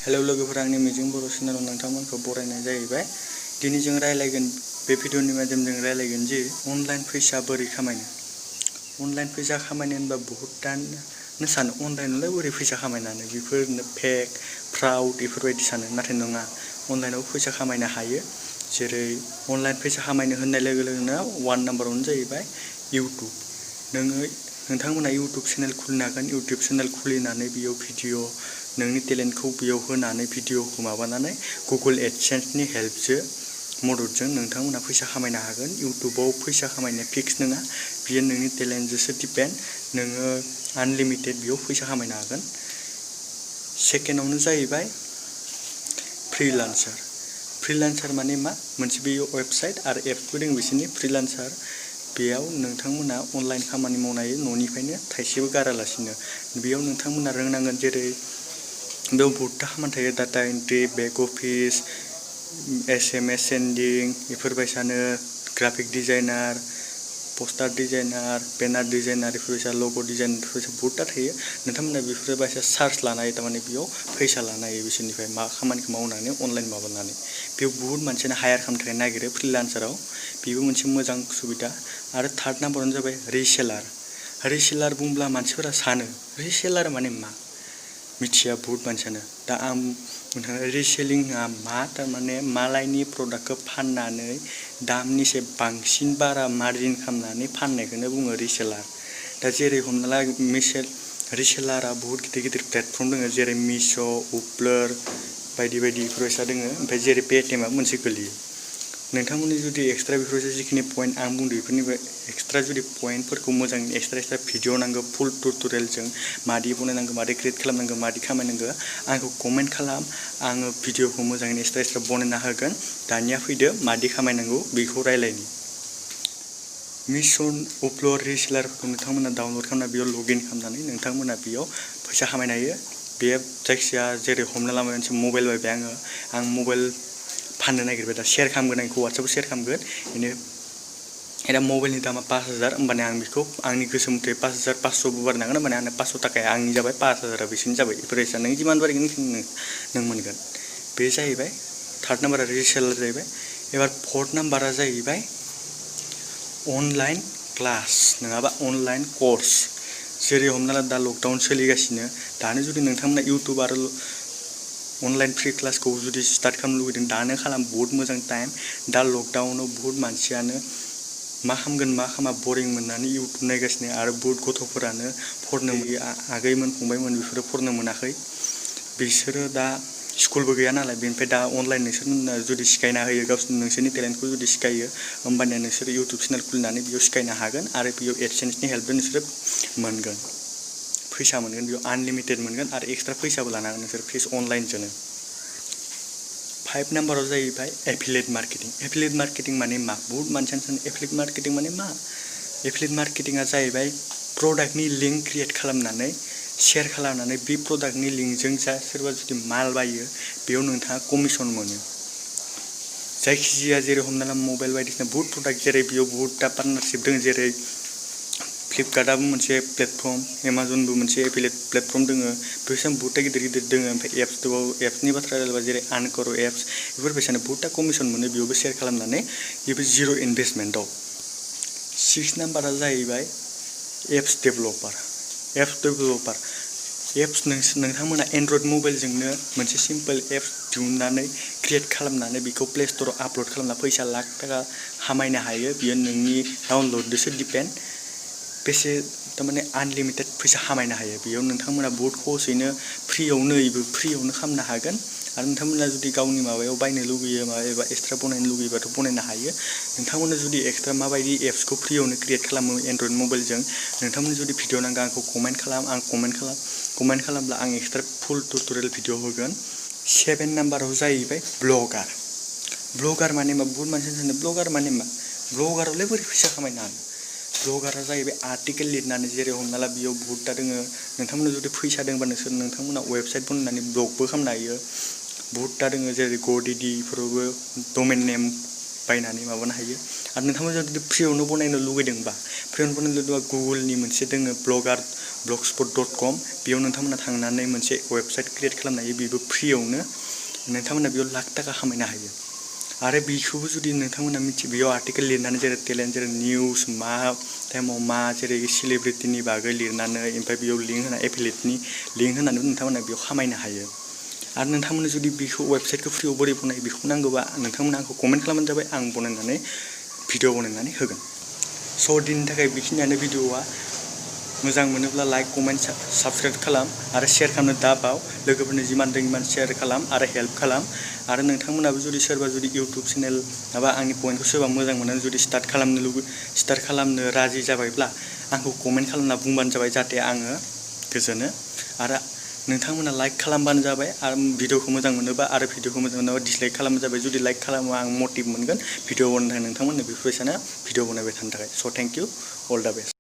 Hello लोगोफोर, आंनि मिजिं बर' चेनेलाव नोंथांमोनखौ बरायनाय जाहैबाय। दिनै जों रायलायगोन, बे भिडिअनि माध्यमजों रायलायगोन जि अनलाइन फैसा बोरै खामायनो। अनलाइन फैसा खामायनो होनबा बहुतानो सानो अनलाइनावलाय बोरै फैसा खामायनानै, बेफोरनो फेक फ्राउड बेफोरबायदि सानो। नाथाय नङा, अनलाइनाव फैसा खामायनो हायो। जेरै अनलाइन फैसा खामायनो होननाय लोगो लोगोनो वान नाम्बारावनो जाहैबाय इउटुब। नोंथांमोना इउटुब चेनेल खुलिनो हागोन। इउटुब चेनेल खुलिनानै बेयाव भिडिअ, नोंनि टेलेन्टखौ बेयाव होनानै भिडिअखौ माबानानै गुगोल एडसेन्सनि हेल्पजों मददजों नोंथांमोना फैसा खामायनो हागोन। इउटुबाव फैसा खामायनाया फिक्स नङा, बियो नोंनि टेलेन्टजोंसो डिपेन्ड। नोङो आनलिमिटेड बेयाव फैसा खामायनो हागोन। सेकेन्डआवनो जाहैबाय फ्रिलान्सार। फ्रिलान्सार माने मा? मोनसे बेयो वेबसाइट आरो एपबो दङ बिसोरनि फ्रिलान्सार। बेयाव नोंथांमोना अनलाइन खामानि मावनो हायो, न'निफ्रायनो थाइसेबो गारालासिनो। बेयाव नोंथांमोना रोंनांगोन, जेरै बेयाव बहुदता खामानि थायो। Data entry, back office, SMS sending, बेफोरबायसानो graphic designer, poster designer, banner designer, बेफोरबायसा लग' डिजाइन, बेफोरबायसा बहुदता थायो। नोंथांमोना बेफोरबायसा सार्च लानो हायो, थारमाने बेयाव फैसा लानो हायो बिसोरनिफ्राय मा खामानिखौ मावनानै अनलाइन माबानानै। बेयाव बुहुद मानसियानो हायार खालामनो थाखाय नागिरो फ्रिलान्साराव। बेबो मोनसे मोजां सुबिदा। आरो थार्ड नाम्बारावनो जाबाय रिसेलार। रिसेलार बुंब्ला मानसिफोरा सानो रिसेलार माने मा? मिथिया बहुत मानसियानो। दा आं नोंथाङा रिसेलिंआ मा, थारमाने मालायनि प्रडाक्टखौ फाननानै दामनिसे बांसिन बारा मार्जिन खालामनानै फाननायखौनो बुङो रिसेलार। दा जेरै हमना ला रिसेलारा बहुत गिदिर गिदिर प्लेटफर्म दङ, जेरै मिश', उपलर बायदि बायदि बेफोरबायसा दङ। ओमफ्राय जेरै पेटिएमआ मोनसे गोलैयो। नोंथांमोननि जुदि एक्सट्रा बेफोरबायसा जिखिनि पइन्ट आं बुंदों, बेफोरनिफ्राय एक्सट्रा जुदि पइन्टफोरखौ मोजां एक्सट्रा भिडिअ नांगौ, फुल टुटरियेलजों मादि बनायनांगौ, मादि क्रिएट खालामनांगौ, मादि खामायनांगौ, आंखौ कमेन्ट खालाम। आङो भिडिअखौ मोजाङैनो एक्सट्रा बनायना होगोन। दानिया फैदो मादि खामायनांगौ बेखौ रायलायनि। मिश', उपलर, रिसेलारफोरखौ नोंथांमोना डाउनलड खालामना बेयाव लगइन खालामनानै नोंथांमोना बेयाव फैसा खामायनो हायो। बे जायखिजाया, जेरै हमना ला मोनसे मबाइल बायबाय आं मबाइल फाननो नागिरबाय, दा सेयार खालामगोन, आंखौ वाट्सएपआव सेयार खालामगोन। दा मबाइलनि दामा 5,000, होमबाने आं बेखौ आंनि गोसो मथे 5,500 बारायनांगोन। होमबाने आंनो 500 थाखाया आंनि जाबाय, 5,000 बिसोरनि जाबाय। बेफोरबायसा नों जिमान बारायगोन नों मोनगोन। बे जाहैबाय थार्ड नाम्बारा रिसेलार जाहैबाय। एबार फर्थ नाम्बारा जाहैबाय अनलाइन क्लास नङाबा अनलाइन कर्स। जेरै हमना ला दा लकडाउन सोलिगासिनो, दानो जुदि नोंथांमोना इउटुब आरो अनलाइन फ्रि क्लासखौ जुदि स्टार्ट खालामनो लुबैदों, दानो खालाम, बहुत मोजां टाइम। दा लकडाउनाव बहुत मानसियानो मा खालामगोन मा खालामा बरिं मोननानै इउटुब नायगासिनो, आरो बहुत गथ'फोरानो फरायनो आगैमोन फंबायमोन बेफोरो फरायनो मोनाखै। बिसोरो दा स्कुलबो गैया नालाय, बेनिफ्राय दा अनलाइन नोंसोरनो जुदि सिखायना होयो, नोंसोरनि टेलेन्टखौ जुदि सिखायो, होमबानिया नोंसोर इउटुब चेनेल खुलिनानै बेयाव सिखायनो हागोन। आरो बेयाव एडसेन्सनि हेल्पजों नोंसोरो मोनगोन, फैसा मोनगोन। बेयाव आनलिमिटेड मोनगोन आरो एक्सट्रा फैसाबो लानो हागोन नोंसोर फिस अनलाइनजोंनो। 5 नाम्बाराव जाहैबाय एफिलिएट मार्केटिं। एफिलिएट मार्केटिं माने मा? बहुत मानसियानो सानो एफिलिएट मार्केटिं माने मा? एफिलिएट मार्केटिंआ जाहैबाय प्रडाक्टनि लिंक क्रिएट खालामनानै शेयार खालामनानै, बे प्रडाक्टनि लिंकजों सोरबा जुदि माल बायो, बेयाव नोंथाङा कमिसन मोनो। जायखिजाया, जेरै हमना ला मबाइल बायदिसिना बहुत प्रडाक्ट, जेरै बेयाव बहुतता पार्टनारशिप दङ। जेरै फ्लिपकार्टआबो मोनसे प्लेटफर्म, एमाजनबो मोनसे एफिलिएट प्लेटफर्म दङ। बेफोरबायसा बहुतता गिदिर गिदिर दङ। ओमफ्राय एप्स दङ। एप्सनि बाथ्रा रायलायबा जेरै आनकर एप्स, बेफोरबायसानो बहुतता कमिसन मोनो बेयावबो शेयार खालामनानै, बेबो जिर' इनभेस्टमेन्टआव। 6 नाम्बारा जाहैबाय एप्स डेभेलपार। नोंथांमोना एन्ड्रइड मबाइलजोंनो मोनसे सिम्पोल एप्स दिहुननानै क्रिएट खालामनानै बेखौ प्ले स्ट'राव आपल'ड खालामना फैसा लाख थाखा खामायनो हायो। बियो नोंनि डाउनल'डजोंसो डिपेन्ड। बेसे थारमाने आनलिमिटेड फैसा खामायनो हायो बेयाव। नोंथांमोना बहुत सहसैनो फ्रियावनो खालामनो हागोन। आरो नोंथांमोना जुदि गावनि माबायाव बायनो लुगैयो, माबा एक्सट्रा बनायनो लुगैयोबाथ' बनायनो हायो। नोंथांमोना जुदि एक्सट्रा माबायदि एप्सखौ फ्रियावनो क्रिएट खालामो एन्ड्रइड मबाइलजों, नोंथांमोना जुदि भिडिअ नांगौ, आंखौ कमेन्ट खालाम। आं कमेन्ट खालामब्ला आं एक्सट्रा फुल टुटरियेल भिडिअ होगोन। 7 नाम्बाराव जाहैबाय ब्लगार। ब्लगार माने मा? बहुत मानसियानो सानो ब्लगार माने मा? ब्लगारावलाय बोरै फैसा खामायनो हानो? ब्लगारा जाहैबाय आर्टिकेल लिरनानै, जेरै हमना ला बेयाव बहुतता दङ। नोंथांमोना जुदि फैसा दंबा नोंथांमोना वेबसाइट बनायनानै ब्लगबो खालामनो हायो। बहुतता दङ, जेरै गडिडि, बेफोरावबो डमेन नेम बायनानै माबानो हायो। आरो नोंथांमोना जुदि फ्रियावनो बनायनो लुगैदोंबा गुगोलनि मोनसे दोङो blogspot.com बेयाव नोंथांमोना थांनानै मोनसे वेबसाइट क्रिएट खालामनो हायो। बेबो फ्रियावनो नोंथांमोना बेयाव लाख थाखा खामायनो हायो। आरो बेखौबो जुदि नोंथांमोना बेयाव आर्टिकेल लिरनानै जेरै टेलेन्ट, जेरै निउस, मा टाइमाव मा, जेरै सेलिब्रिटिनि बागै लिरनानै ओमफ्राय बेयाव लिंक होना एफिलिएटनि लिंक होनानै नोंथांमोना बेयाव खामायनो हायो। आरो नोंथांमोना जुदि बेखौ वेबसाइटखौ फ्रियाव बोरै बनायो बेखौ नांगौबा नोंथांमोना आंखौ कमेन्ट खालामबानो जाबाय, आं बनायनानै भिडिअ बनायनानै होगोन। स' दिनैनि थाखाय बेखिनियानो भिडिअआ। मोजां मोनोब्ला लाइक, कमेन्ट, साबस्क्राइब खालाम आरो शेयार खालामनो दाबाव। लोगोफोरनो जिमान दं इमान शेयार खालाम आरो हेल्प खालाम। आरो नोंथांमोनाबो जुदि सोरबा जुदि इउटुब चेनेल माबा आंनि पइन्टखौ सोरबा मोजां मोननानै जुदि स्टार्ट खालामनो राजि जाबायब्ला आंखौ कमेन्ट खालामना बुंबानो जाबाय, जाहाथे आङो गोजोनो। आरो नोंथांमोना लाइक खालामबानो जाबाय। आरो भिडिअखौ मोजां मोनोबा डिसलाइक खालामबानो जाबाय। जुदि लाइक खालामोबा आं मटिभ मोनगोन भिडिअ बनायनो थाखाय, नोंथांमोननो बेफोरबायसानो भिडिअ बनायबाय थानो थाखाय। स' थेंक इउ, अल दा बेस्ट।